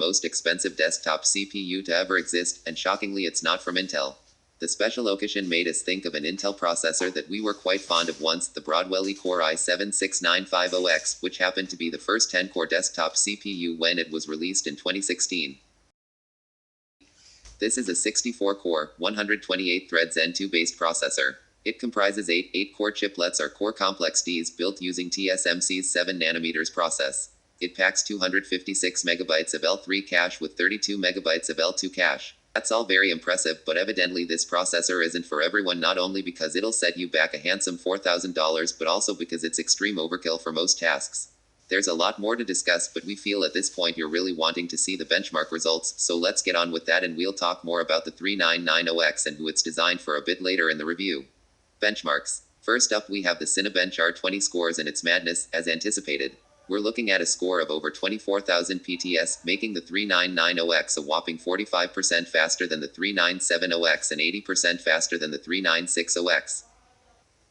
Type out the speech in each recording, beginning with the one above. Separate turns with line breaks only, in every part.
most expensive desktop CPU to ever exist, and shockingly it's not from Intel. The special occasion made us think of an Intel processor that we were quite fond of once, the Broadwell Core i7-6950X, which happened to be the first 10-core desktop CPU when it was released in 2016. This is a 64-core, 128-thread Zen 2-based processor. It comprises 8 8-core chiplets or core complex Ds built using TSMC's 7nm process. It packs 256 megabytes of L3 cache with 32 megabytes of L2 cache. That's all very impressive, but evidently this processor isn't for everyone, not only because it'll set you back a handsome $4,000 but also because it's extreme overkill for most tasks. There's a lot more to discuss, but we feel at this point you're really wanting to see the benchmark results, so let's get on with that and we'll talk more about the 3990X and who it's designed for a bit later in the review. Benchmarks. First up we have the Cinebench R20 scores, and its madness, as anticipated. We're looking at a score of over 24,000 PTS, making the 3990X a whopping 45% faster than the 3970X and 80% faster than the 3960X.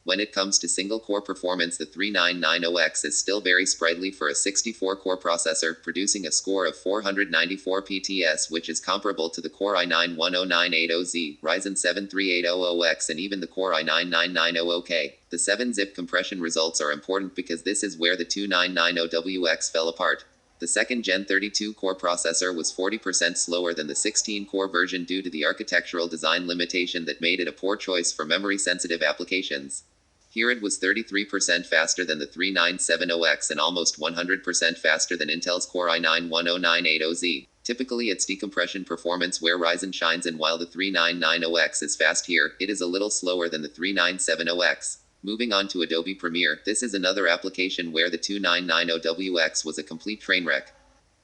When it comes to single-core performance, the 3990X is still very sprightly for a 64-core processor, producing a score of 494 PTS, which is comparable to the Core i9-10980Z, Ryzen 7 3800X, and even the Core i9-9900K. The 7-zip compression results are important because this is where the 2990WX fell apart. The second-gen 32-core processor was 40% slower than the 16-core version due to the architectural design limitation that made it a poor choice for memory-sensitive applications. Here it was 33% faster than the 3970X and almost 100% faster than Intel's Core i9-10980Z. Typically it's decompression performance where Ryzen shines, and while the 3990X is fast here, it is a little slower than the 3970X. Moving on to Adobe Premiere, this is another application where the 2990WX was a complete train wreck.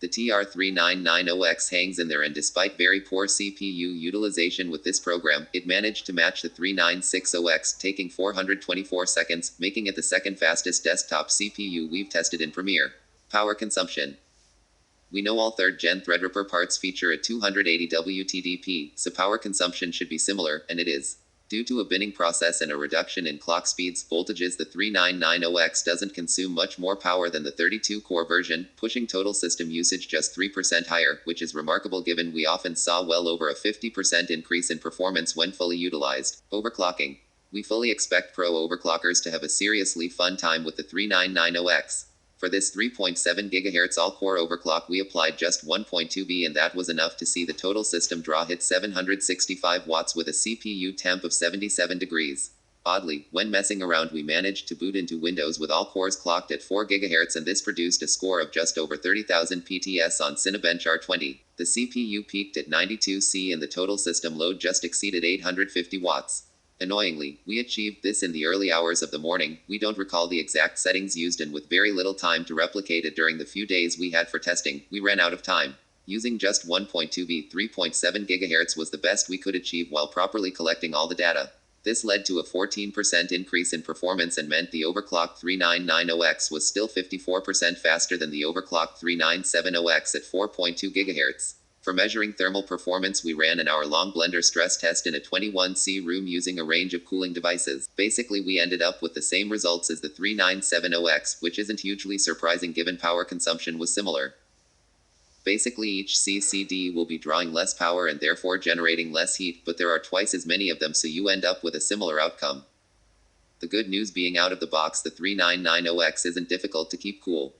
The TR3990X hangs in there, and despite very poor CPU utilization with this program, it managed to match the 3960X, taking 424 seconds, making it the second fastest desktop CPU we've tested in Premiere. Power consumption. We know all 3rd-gen Threadripper parts feature a 280W TDP, so power consumption should be similar, and it is. Due to a binning process and a reduction in clock speeds voltages, the 3990X doesn't consume much more power than the 32-core version, pushing total system usage just 3% higher, which is remarkable given we often saw well over a 50% increase in performance when fully utilized. Overclocking. We fully expect pro overclockers to have a seriously fun time with the 3990X. For this 3.7 GHz all-core overclock we applied just 1.2 V, and that was enough to see the total system draw hit 765 watts with a CPU temp of 77 degrees. Oddly, when messing around we managed to boot into Windows with all cores clocked at 4 GHz, and this produced a score of just over 30,000 PTS on Cinebench R20. The CPU peaked at 92C and the total system load just exceeded 850 watts. Annoyingly, we achieved this in the early hours of the morning. We don't recall the exact settings used, and with very little time to replicate it during the few days we had for testing, we ran out of time. Using just 1.2 V, 3.7 GHz was the best we could achieve while properly collecting all the data. This led to a 14% increase in performance and meant the overclocked 3990X was still 54% faster than the overclocked 3970X at 4.2 GHz. For measuring thermal performance we ran an hour-long Blender stress test in a 21C room using a range of cooling devices. Basically we ended up with the same results as the 3970X, which isn't hugely surprising given power consumption was similar. Basically each CCD will be drawing less power and therefore generating less heat, but there are twice as many of them, so you end up with a similar outcome. The good news being, out of the box the 3990X isn't difficult to keep cool.